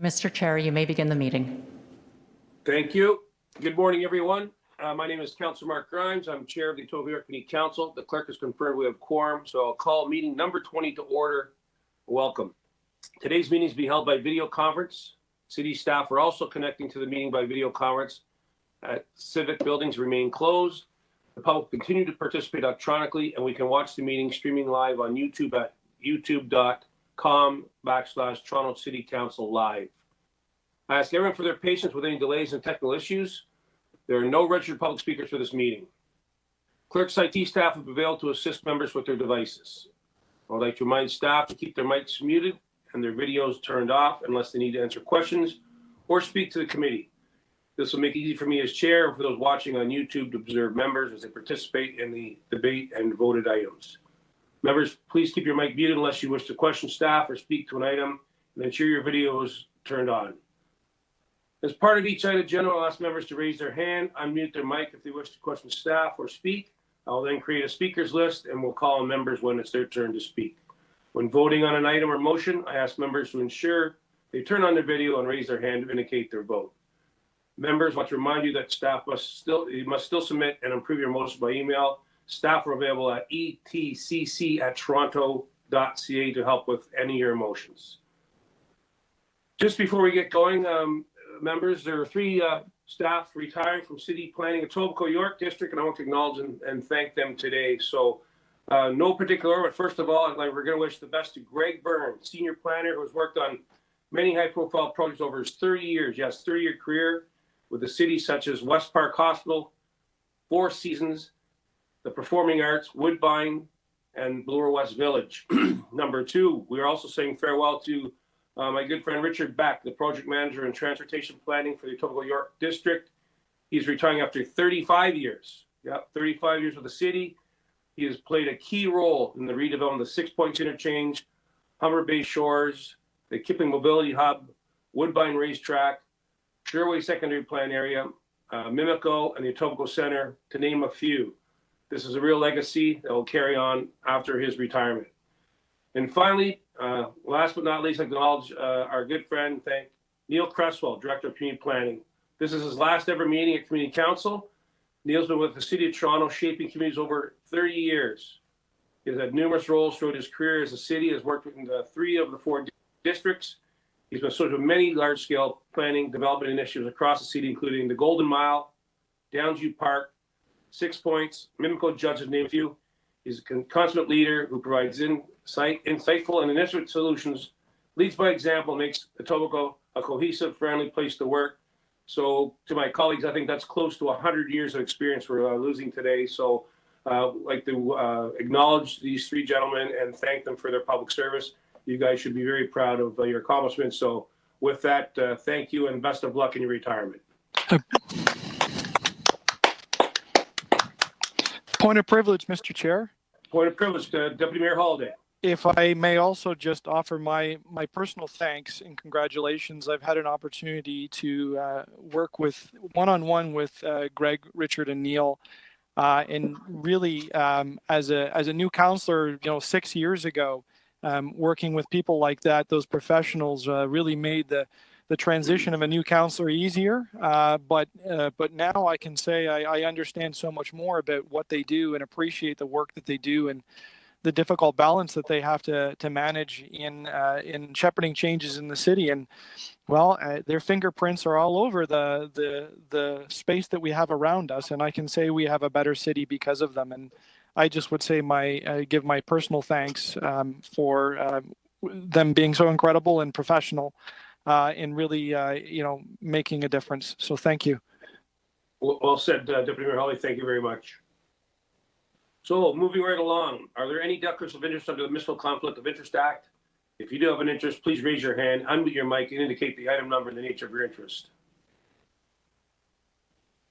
Mr. Chair, you may begin the meeting. Thank you. Good morning, everyone. My name is Councillor Mark Grimes. I'm Chair of the Etobicoke Community Council. The clerk has confirmed we have quorum, so I'll call meeting number 20 to order. Welcome. Today's meeting is being held by video conference. City staff are also connecting to the meeting by video conference. Civic buildings remain closed. The public continue to participate electronically, and we can watch the meeting streaming live on YouTube at youtube.com/Toronto City Council Live. I ask everyone for their patience with any delays and technical issues. There are no registered public speakers for this meeting. Clerk's IT staff have availed to assist members with their devices. I would like to remind staff to keep their mics muted and their videos turned off unless they need to answer questions or speak to the committee. This will make it easy for me as chair and for those watching on YouTube to observe members as they participate in the debate and voted items. Members, please keep your mic muted unless you wish to question staff or speak to an item, and ensure your video is turned on. As part of each item agenda, I'll ask members to raise their hand, unmute their mic if they wish to question staff or speak. I'll then create a speakers list and we'll call on members when it's their turn to speak. When voting on an item or motion, I ask members to ensure they turn on their video and raise their hand to indicate their vote. Members, I want to remind you that staff must still submit and approve your motion by email. Staff are available at etcc@toronto.ca to help with any of your motions. Just before we get going, members, there are three staff retiring from City Planning Etobicoke York District, and I want to acknowledge and thank them today. So no particular order, but first of all, we're going to wish the best to Greg Byrne, senior planner who has worked on many high-profile projects over his 30 years. Yes, 30-year career with the city such as West Park Hospital, Four Seasons, the Performing Arts, Woodbine, and Bloor West Village. Number two, we are also saying farewell to my good friend Richard Beck, the project manager in transportation planning for the Etobicoke York District. He's retiring after 35 years. Yep, 35 years with the city. He has played a key role in the redevelopment of the 6 Points Interchange, Humber Bay Shores, the Kipling Mobility Hub, Woodbine Racetrack, Sherway Secondary Plan Area, Mimico, and the Etobicoke Centre, to name a few. This is a real legacy that will carry on after his retirement. And finally, last but not least, I acknowledge our good friend, thank Neil Cresswell, Director of Community Planning. This is his last ever meeting at Community Council. Neil's been with the City of Toronto, shaping communities over 30 years. He has had numerous roles throughout his career as a city, has worked in 3 of the 4 districts. He's been associated with many large-scale planning development initiatives across the city, including the Golden Mile, Downsview Park, 6 Points, Mimico Judge, to name a few. He's a consummate leader who provides insightful and initiative solutions, leads by example, makes Etobicoke a cohesive, friendly place to work. So to my colleagues, I think that's close to 100 years of experience we're losing today. So I'd like to acknowledge these 3 gentlemen and thank them for their public service. You guys should be very proud of your accomplishments. So with that, thank you and best of luck in your retirement. Point of privilege, Mr. Chair. Point of privilege, Deputy Mayor Holiday. If I may also just offer my personal thanks and congratulations. I've had an opportunity to work with one-on-one with Greg, Richard, and Neil, and really as a new councillor, 6 years ago, working with people like that, those professionals really made the transition of a new councillor easier. But now I can say I understand so much more about what they do and appreciate the work that they do and the difficult balance that they have to manage in shepherding changes in the city. And well, their fingerprints are all over the space that we have around us. And I can say we have a better city because of them. And I just would say give my personal thanks for them being so incredible and professional in really, making a difference. So thank you. Well said, Deputy Mayor Hawley. Thank you very much. So moving right along, are there any declarations of interest under the Municipal Conflict of Interest Act? If you do have an interest, please raise your hand, unmute your mic, and indicate the item number and the nature of your interest.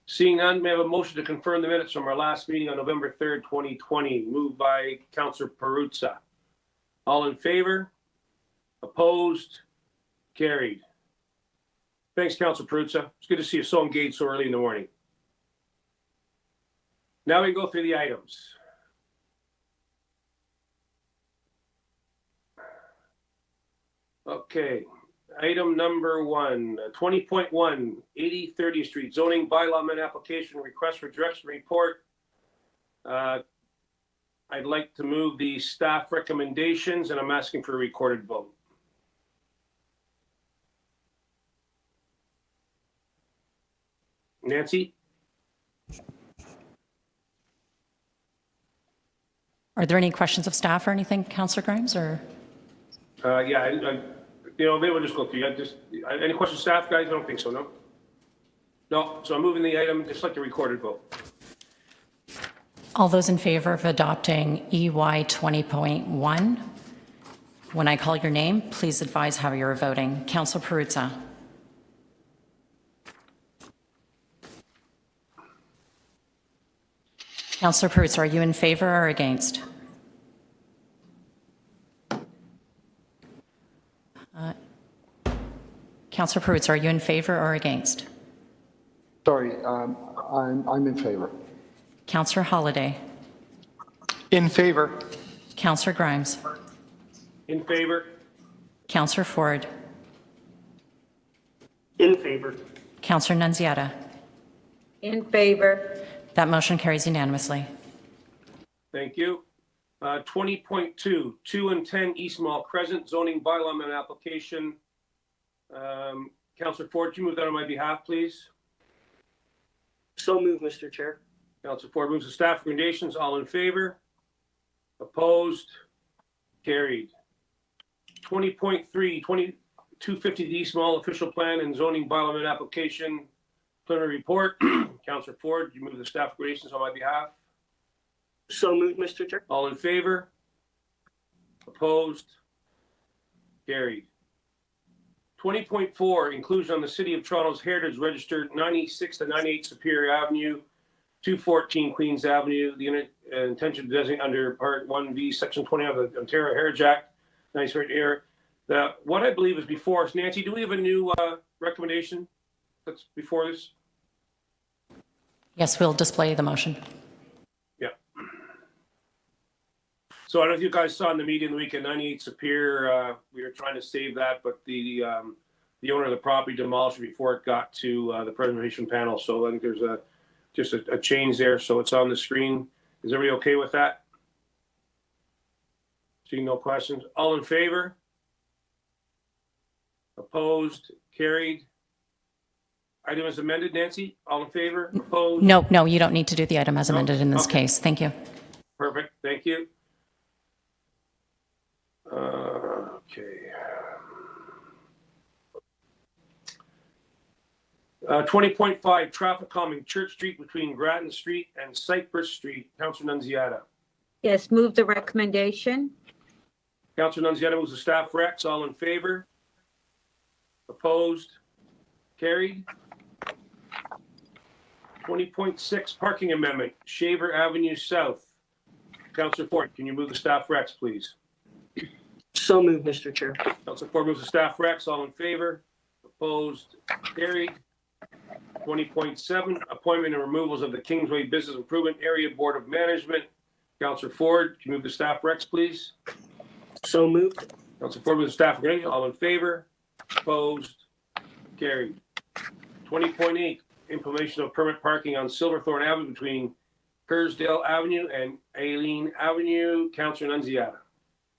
Seeing none, may I have a motion to confirm the minutes from our last meeting on November 3rd, 2020, moved by Councillor Perruzza. All in favor? Opposed? Carried. Thanks, Councillor Perruzza. It's good to see you so engaged so early in the morning. Now we go through the items. Okay. Item number 1, 20.1, 80 30th Street, zoning bylaw amendment application, request for direction report. I'd like to move the staff recommendations, and I'm asking for a recorded vote. Nancy? Are there any questions of staff or anything, Councillor Grimes, or? Yeah, maybe we'll just go through. Any questions, staff, guys? I don't think so, no? No, so I'm moving the item, just like the recorded vote. All those in favor of adopting EY 20.1? When I call your name, please advise how you're voting. Councillor Perruzza. Councillor Perruzza, are you in favor or against? Councillor Perruzza, are you in favor or against? Sorry, I'm in favor. Councillor Holliday. In favor. Councillor Grimes. In favor? Councillor Ford. In favor. Councillor Nunziata. In favor. That motion carries unanimously. Thank you. 20.2, 2 and 10 East Mall Crescent zoning bylaw amendment application. Councillor Ford, can you move that on my behalf, please? So moved, Mr. Chair. Councillor Ford moves the staff recommendations. All in favor? Opposed? Carried. 20.3, 250 East Mall official plan and zoning bylaw amendment application. Preliminary report. Councillor Ford, you move the staff recommendations on my behalf. So moved, Mr. Chair. All in favor? Opposed? Carried. 20.4, inclusion on the City of Toronto's Heritage Register, 96 to 98 Superior Avenue, 214 Queens Avenue. The intention to designate under Part 1B, Section 20 of the Ontario Heritage Act. Nice right here. What I believe is before us. Nancy, do we have a new recommendation that's before this? Yes, we'll display the motion. Yeah. So I don't know if you guys saw in the meeting the weekend, 98 Superior, we were trying to save that, but the owner of the property demolished it before it got to the preservation panel. So I think there's just a change there. So it's on the screen. Is everybody okay with that? Seeing no questions. All in favor? Opposed? Carried. Item is amended. Nancy, all in favor? Opposed? No, you don't need to do the item as No? amended in this Okay. case. Thank you. Perfect. Thank you. Okay. 20.5, traffic calming Church Street between Gratton Street and Cypress Street. Councillor Nunziata. Yes, move the recommendation. Councillor Nunziata moves the staff recs. All in favor? Opposed? Carried. 20.6, parking amendment, Shaver Avenue South. Councillor Ford, can you move the staff recs, please? So moved, Mr. Chair. Councillor Ford moves the staff recs. All in favor? Opposed? Carried. 20.7, appointment and removals of the Kingsway Business Improvement Area Board of Management. Councillor Ford, can you move the staff recs, please? So moved. Councillor Ford moves the staff recs. All in favor? Opposed? Carried. 20.8, implementation of permit parking on Silverthorne Avenue between Kersdale Avenue and Aileen Avenue. Councillor Nunziata.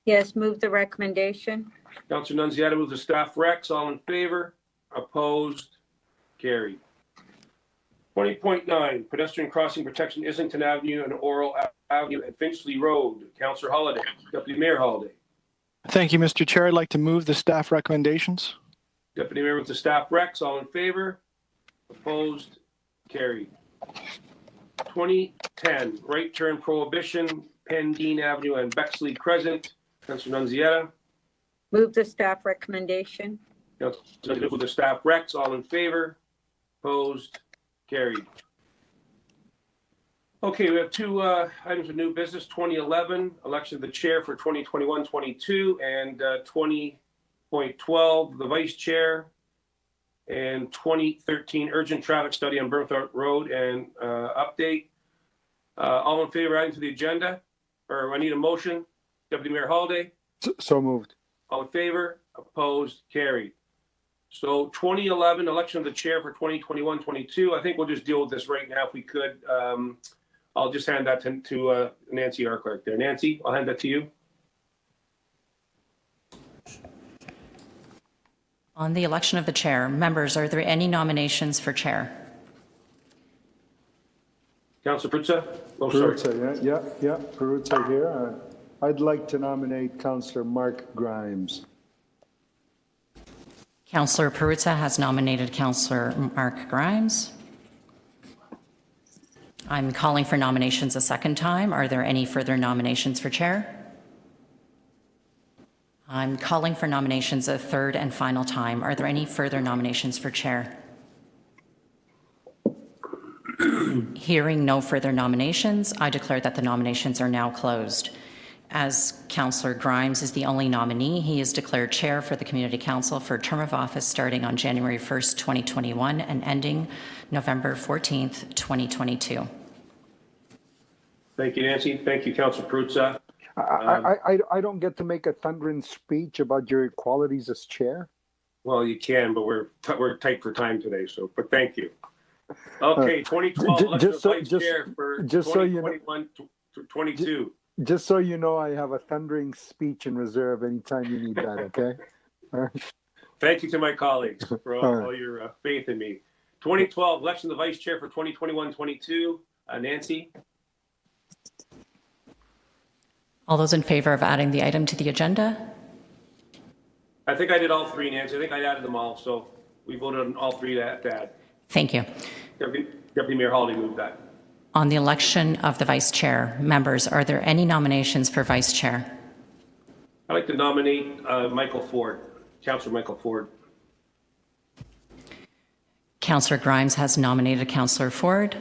Yes, move the recommendation. Councillor Nunziata moves the staff recs. All in favor? Opposed? Carried. 20.9, pedestrian crossing protection, Islington Avenue and Oral Avenue and Finchley Road. Councillor Holliday. Deputy Mayor Holliday. Thank you, Mr. Chair. I'd like to move the staff recommendations. Deputy Mayor with the staff recs. All in favor? Opposed? Carried. 2010, right turn prohibition, Pendine Avenue and Bexley Crescent. Councillor Nunziata. Move the staff recommendation. Councillor with the staff recs. All in favor? Opposed? Carried. Okay, we have two items of new business. 2011, election of the chair for 2021-22, and 20.12, the vice chair, and 2013 urgent traffic study on Burnthorpe Road and update. All in favor adding to the agenda? Or I need a motion. Deputy Mayor Holliday. So moved. All in favor? Opposed? Carried. So 2011 election of the chair for 2021-22. I think we'll just deal with this right now if we could. I'll just hand that to Nancy, our clerk there. Nancy, I'll hand that to you. On the election of the chair, members, are there any nominations for chair? Councilor Perruzza? Oh, sorry. Perruzza, yeah, Perruzza here. I'd like to nominate Councillor Mark Grimes. Councillor Perruzza has nominated Councillor Mark Grimes. I'm calling for nominations a second time. Are there any further nominations for chair? I'm calling for nominations a third and final time. Are there any further nominations for chair? Hearing no further nominations, I declare that the nominations are now closed. As Councillor Grimes is the only nominee, he is declared chair for the Community Council for a term of office starting on January 1st, 2021 and ending November 14th, 2022. Thank you, Nancy. Thank you, Councilor Perruzza. I don't get to make a thundering speech about your qualities as chair. Well, you can, but we're tight for time today. So, but thank you. Okay, 2012 election of vice chair for 2021-22. Just so you know, I have a thundering speech in reserve anytime you need that, okay? All right. Thank you to my colleagues for all your faith in me. 2012 election of the vice chair for 2021-22. Nancy? All those in favor of adding the item to the agenda? I think I did all three, Nancy. I think I added them all, so we voted on all three to add. Thank you. Deputy Mayor Hawley moved that. On the election of the vice chair, members, are there any nominations for vice chair? I'd like to nominate Michael Ford, Councillor Michael Ford. Councillor Grimes has nominated Councillor Ford.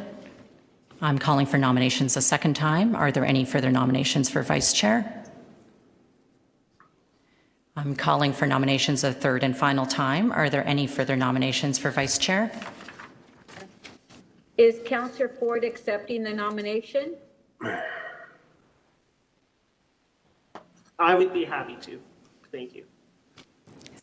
I'm calling for nominations a second time. Are there any further nominations for vice chair? I'm calling for nominations a third and final time. Are there any further nominations for vice chair? Is Councillor Ford accepting the nomination? I would be happy to. Thank you.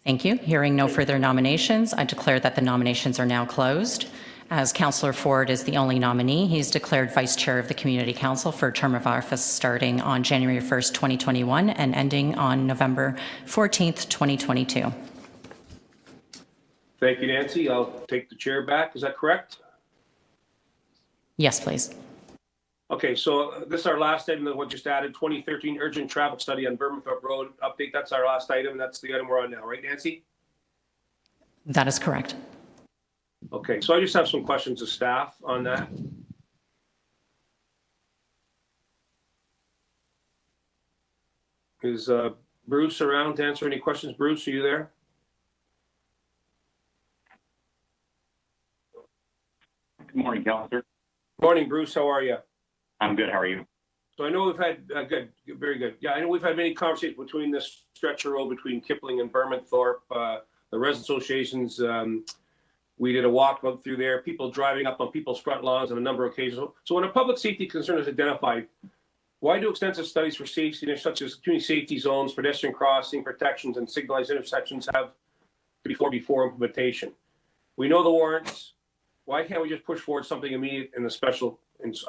Thank you. Hearing no further nominations, I declare that the nominations are now closed. As Councillor Ford is the only nominee, he is declared Vice Chair of the Community Council for a term of office starting on January 1st, 2021 and ending on November 14th, 2022. Thank you, Nancy. I'll take the chair back. Is that correct? Yes, please. Okay, so this is our last item that we just added, 2013 urgent traffic study on Bermanthorpe Road update. That's our last item. That's the item we're on now, right, Nancy? That is correct. Okay, so I just have some questions of staff on that. Is Bruce around to answer any questions? Bruce, are you there? Good morning, Councillor. Morning, Bruce. How are you? I'm good. How are you? So I know we've had, good, very good. Yeah, I know we've had many conversations between this stretch of road between Kipling and Bermanthorpe, the resident associations. We did a walk through there, people driving up on people's front lawns on a number of occasions. So when a public safety concern is identified, why do extensive studies for safety, such as community safety zones, pedestrian crossing protections, and signalized intersections have before implementation? We know the warrants. Why can't we just push forward something immediate in the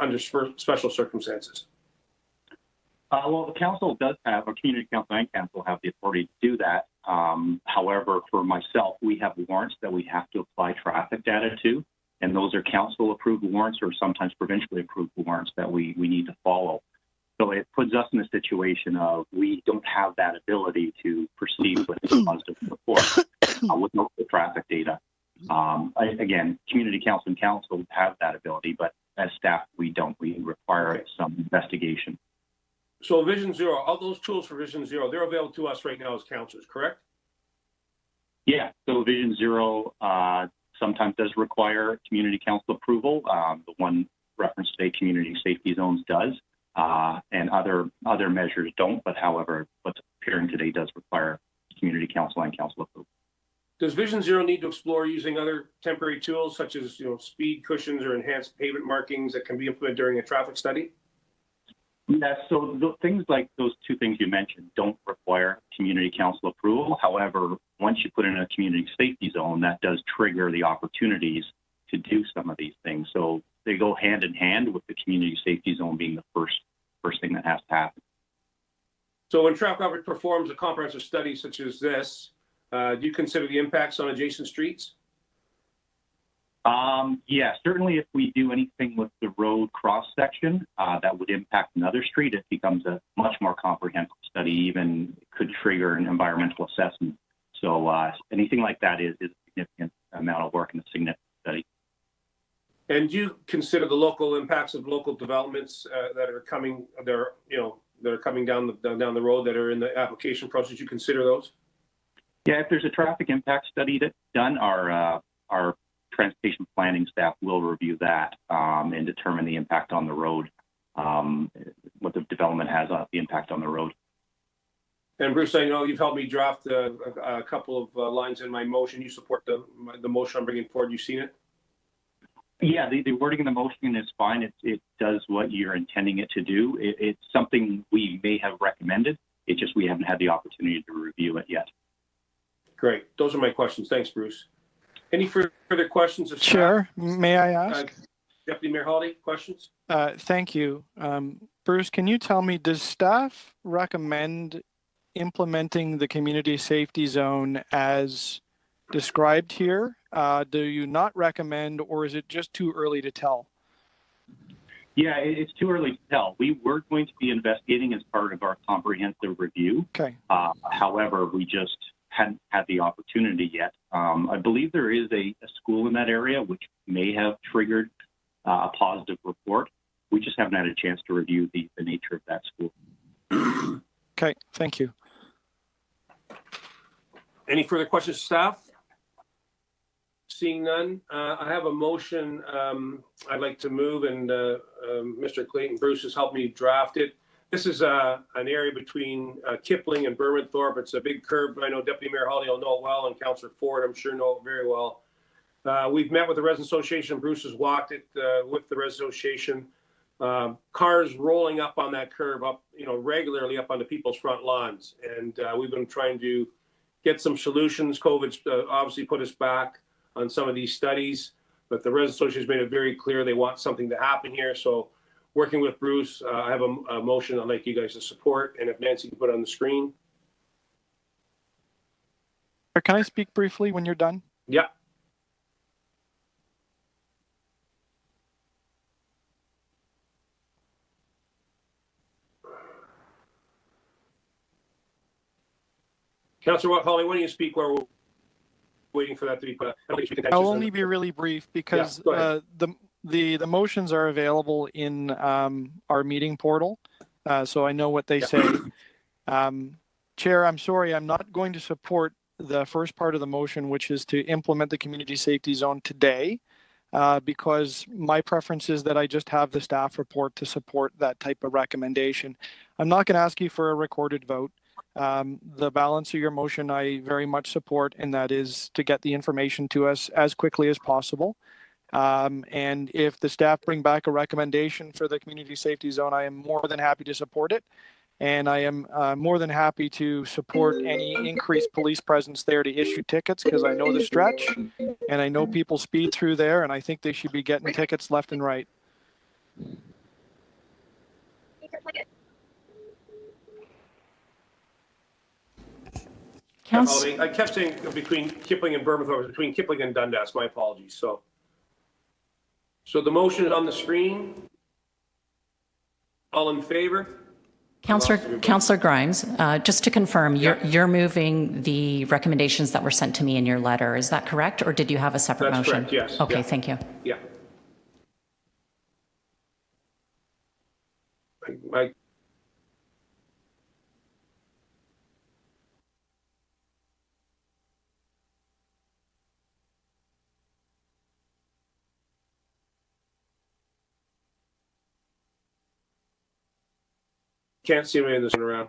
under special circumstances? Well, the council does have, a community council and council have the authority to do that. However, for myself, we have warrants that we have to apply traffic data to, and those are council approved warrants or sometimes provincially approved warrants that we need to follow. So it puts us in a situation of we don't have that ability to proceed with a positive report with no traffic data. Again, community council and council have that ability, but as staff, we don't. We require some investigation. So Vision Zero, all those tools for Vision Zero, they're available to us right now as councillors, correct? Yeah, so Vision Zero sometimes does require community council approval. The one referenced today, community safety zones, does, and other measures don't. But however, what's appearing today does require community council and council approval. Does Vision Zero need to explore using other temporary tools such as speed cushions or enhanced pavement markings that can be implemented during a traffic study? Yeah, so things like those two things you mentioned don't require community council approval. However, once you put in a community safety zone, that does trigger the opportunities to do some of these things. So they go hand in hand, with the community safety zone being the first thing that has to happen. So when traffic officer performs a comprehensive study such as this, do you consider the impacts on adjacent streets? Yeah, certainly if we do anything with the road cross section that would impact another street, it becomes a much more comprehensive study, even could trigger an environmental assessment. So anything like that is a significant amount of work and a significant study. And do you consider the local impacts of local developments that are coming, that are coming down the road, that are in the application process? You consider those? Yeah, if there's a traffic impact study that's done, our transportation planning staff will review that and determine the impact on the road, what the development has on the impact on the road. And Bruce, I know you've helped me draft a couple of lines in my motion. You support the motion I'm bringing forward. You've seen it? Yeah, the wording in the motion is fine. It does what you're intending it to do. It's something we may have recommended. It's just we haven't had the opportunity to review it yet. Great. Those are my questions. Thanks, Bruce. Any further questions of staff? Chair, may I ask? Deputy Mayor Hawley, questions? Thank you. Bruce, can you tell me, does staff recommend implementing the community safety zone as described here? Do you not recommend, or is it just too early to tell? Yeah, it's too early to tell. We were going to be investigating as part of our comprehensive review. Okay. However, we just hadn't had the opportunity yet. I believe there is a school in that area which may have triggered a positive report. We just haven't had a chance to review the nature of that school. Okay, thank you. Any further questions, staff? Seeing none, I have a motion I'd like to move, and Mr. Clayton Bruce has helped me draft it. This is an area between Kipling and Bermanthorpe. It's a big curve. I know Deputy Mayor Hawley will know it well, and Councillor Ford, I'm sure, know it very well. We've met with the Resident Association. Bruce has walked it with the Resident Association. Cars rolling up on that curve, regularly up onto people's front lawns. And we've been trying to get some solutions. COVID's obviously put us back on some of these studies, but the Resident Association has made it very clear they want something to happen here. So working with Bruce, I have a motion I'd like you guys to support, and if Nancy can put it on the screen. Can I speak briefly when you're done? Yeah. Councillor Hawley, why don't you speak while we're waiting for that to be put up? I'll only be really brief because the motions are available in our meeting portal, so I know what they say. Chair, I'm sorry, I'm not going to support the first part of the motion, which is to implement the community safety zone today, because my preference is that I just have the staff report to support that type of recommendation. I'm not going to ask you for a recorded vote. The balance of your motion I very much support, and that is to get the information to us as quickly as possible. And if the staff bring back a recommendation for the community safety zone, I am more than happy to support it. And I am more than happy to support any increased police presence there to issue tickets, because I know the stretch and I know people speed through there, and I think they should be getting tickets left and right. I kept saying between Kipling and Bermanthorpe, between Kipling and Dundas. My apologies. So the motion is on the screen. All in favor? Councillor Grimes, just to confirm, you're moving the recommendations that were sent to me in your letter. Is that correct, or did you have a separate motion? That's correct, yes. Okay, thank you. Yeah. I can't see any of this around.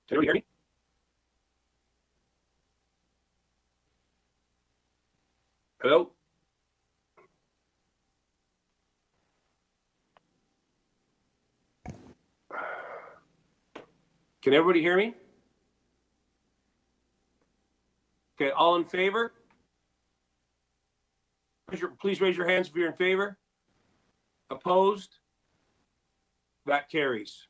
Can you hear me? Hello? Can everybody hear me? Okay, all in favor? Please raise your hands if you're in favor. Opposed? That carries.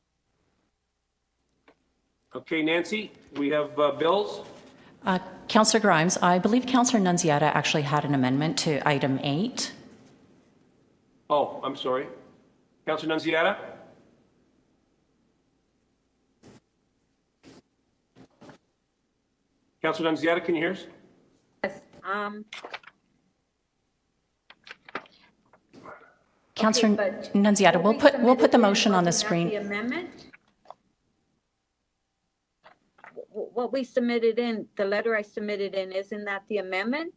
Okay, Nancy, we have bills. Councillor Grimes, I believe Councillor Nunziata actually had an amendment to item 8. Oh, I'm sorry. Councillor Nunziata? Councillor Nunziata, can you hear us? Yes, Councillor but Nunziata, we'll put the motion on the wasn't that screen. the amendment? What we submitted in, the letter I submitted in, isn't that the amendment?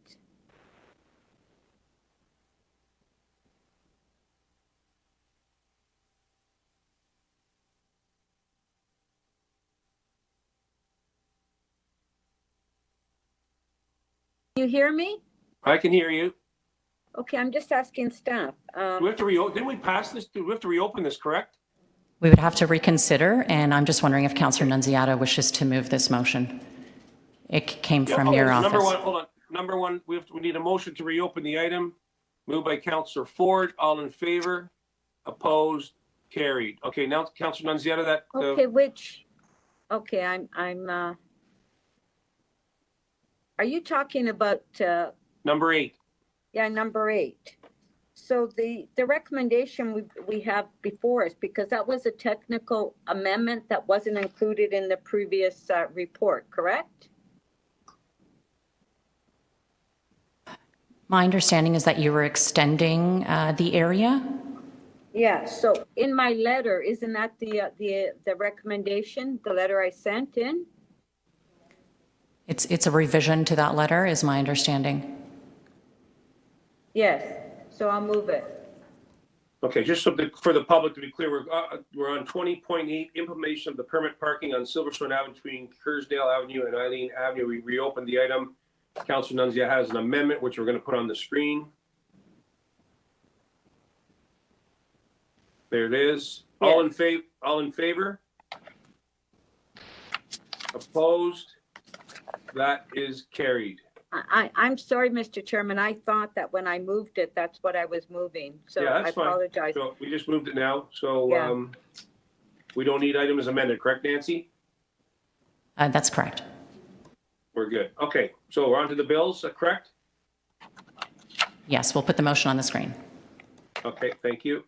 You hear me? I can hear you. Okay, I'm just asking staff. Do we have to reopen? Didn't we pass this? Do we have to reopen this, correct? We would have to reconsider, and I'm just wondering if Councillor Nunziata wishes to move this motion. It came from okay, your so office. Number one, hold on. Number one, we need a motion to reopen the item. Moved by Councillor Ford. All in favor? Opposed? Carried. Okay, now Councillor Nunziata, that. Okay, okay, I'm, are you talking about, Number 8. yeah, number 8? So the recommendation we have before us, because that was a technical amendment that wasn't included in the previous report, correct? My understanding is that you were extending the area. Yeah, so in my letter, isn't that the recommendation, the letter I sent in? It's a revision to that letter, is my understanding. Yes, so I'll move it. Okay, just so for the public to be clear, we're on 20.8, implementation of the permit parking on Silverstone Avenue between Kersdale Avenue and Eileen Avenue. We reopened the item. Councillor Nunziata has an amendment, which we're going to put on the screen. There it is. Yeah. All in favor? All in favor? Opposed? That is carried. I'm sorry, Mr. Chairman. I thought that when I moved it, that's what I was moving. So Yeah, I that's fine. apologize. So we just moved it now. So Yeah. we don't need items amended, correct, Nancy? That's correct. We're good. Okay, so we're on to the bills, correct? Yes, we'll put the motion on the screen. Okay, thank you.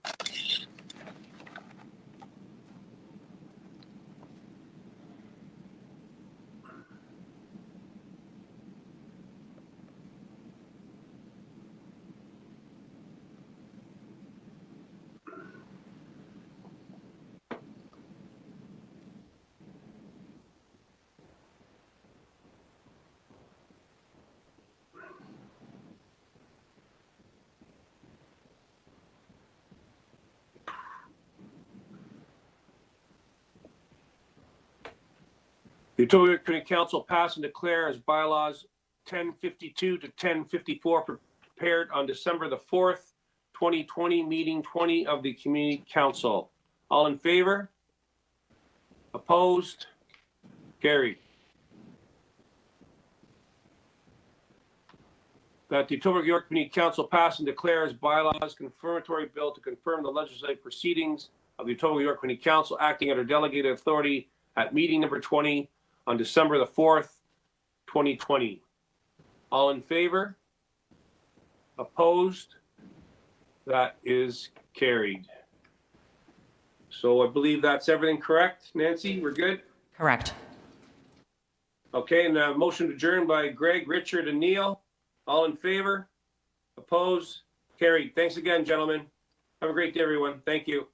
The Etobicoke Community Council pass and declare as bylaws 1052 to 1054 prepared on December the 4th, 2020, meeting 20 of the Community Council. All in favor? Opposed? Carried. That the Etobicoke York Community Council pass and declare as bylaws confirmatory bill to confirm the legislative proceedings of the Etobicoke York Community Council acting under delegated authority at meeting number 20 on December the 4th, 2020. All in favor? Opposed? That is carried. So I believe that's everything correct. Nancy, we're good? Correct. Okay, and a motion to adjourn by Greg, Richard, and Neil. All in favor? Opposed? Carried. Thanks again, gentlemen. Have a great day, everyone. Thank you.